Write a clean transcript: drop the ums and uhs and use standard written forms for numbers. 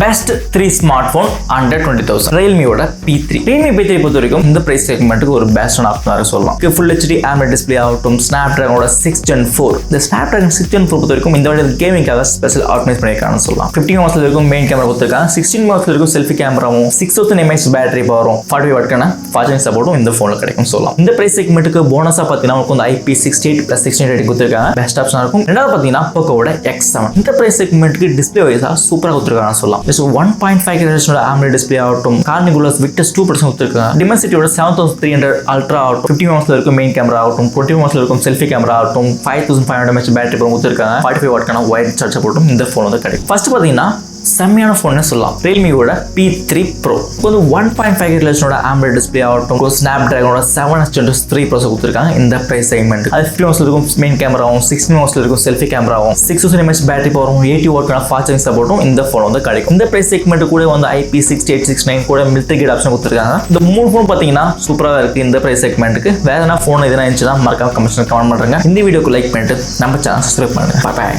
Best 3 smart phone under 20,000 Realme-ஓட P3. Realme P3 பொறுத்த வரைக்கும் இந்த பிரைஸ் செக்மெண்ட்டுக்கு ஒரு பெஸ்டான ஆப்ஷனாக சொல்லலாம். ஃபுல் ஹெச்டி AMOLED டிஸ்பிளே ஆகட்டும், Snapdragon 6 Gen 4. இந்த Snapdragon 6 Gen 4 பொறுத்த வரைக்கும் இந்த வாட்டி கேமிங்காக ஸ்பெஷல் ஆப்டிமைஸ் பண்ணியிருக்காங்கன்னு சொல்லலாம். 15 வாட்ஸ்ல இருக்கும் மெயின் கேமரா கொடுத்துருக்காங்க, 16 வாட்ஸ்ல இருக்கும் செல்ஃபி கேமராவும், 6000 mAh பேட்டரி பவரும், 40 வாட்க்கான சார்ஜிங் சப்போர்ட்டும் இந்த போன்ல கிடைக்கும் சொல்லலாம். இந்த பிரைஸ் செக்மெண்ட்டுக்கு போனஸா பார்த்தீங்கன்னா உங்களுக்கு வந்து IP68 + 16 ரேட்டிங் கொடுத்துருக்காங்க, பெஸ்ட் ஆப்ஷனா இருக்கும். ரெண்டாவது பார்த்தீங்கன்னா Pocoவோட X7. இந்த பிரைஸ் செக்மெண்ட்டுக்கு டிஸ்பிளே வைஸா சூப்பரா கொடுத்துருக்காங்க சொல்லலாம். 1.5K AMOLED டிஸ்பிளே ஆகட்டும், Carnigulas Victus 2% கொடுத்துருக்காங்க, Dimensity-ஓட 7300 Ultra ஆகட்டும், 15 வாட்ஸ்ல இருக்கும் மெயின் கேமரா ஆகட்டும், 20 வாட்ஸ்ல இருக்கும் செல்ஃபி கேமரா ஆகட்டும், 5500 mAh பேட்டரி பவர் கொடுத்துருக்காங்க, 45 வாட்க்கான ஒயர் சார்ஜ் சப்போர்ட்டும் இந்த போன் வந்து கிடைக்கும். ஃபர்ஸ்ட் பார்த்தீங்கன்னா செம்மையான ஃபோன் சொல்லலாம், Realme-ஓட P3 Pro. வந்து 1.5K AMOLED டிஸ்பிளே ஆகட்டும், Snapdragon 7 Gen 3 ப்ராசஸர் கொடுத்துருக்காங்க இந்த பிரைஸ் செக்மெண்ட். அது 15 வாட்ஸ்ல இருக்கும் மெயின் கேமராவும், 16 வாட்ஸ்ல இருக்கும் செல்ஃபி கேமராவும், 6000 mAh பேட்டரி பவரும், 80 வாட்க்கான ஃபாஸ்ட் சார்ஜிங் சப்போர்ட்டும் இந்த ஃபோன் வந்து கிடைக்கும். இந்த பிரைஸ் செக்மெண்ட் கூட வந்து IP6869 கூட மில்ட்ரி கிரேட் ஆப்ஷன் கொடுத்துருக்காங்க. இந்த மூணு ஃபோன் பார்த்தீங்கன்னா சூப்பராக இருக்கு இந்த பிரைஸ் செக்மெண்ட்டுக்கு. வேற என்ன ஃபோன் எதுனா இருந்துச்சுன்னா மறக்காம கமெண்ட்ல கமெண்ட் பண்ணுங்க. இந்த வீடியோக்கு லைக் பண்ணிட்டு நம்ம சேனல் சப்ஸ்கிரைப் பண்ணுங்க. பாய்.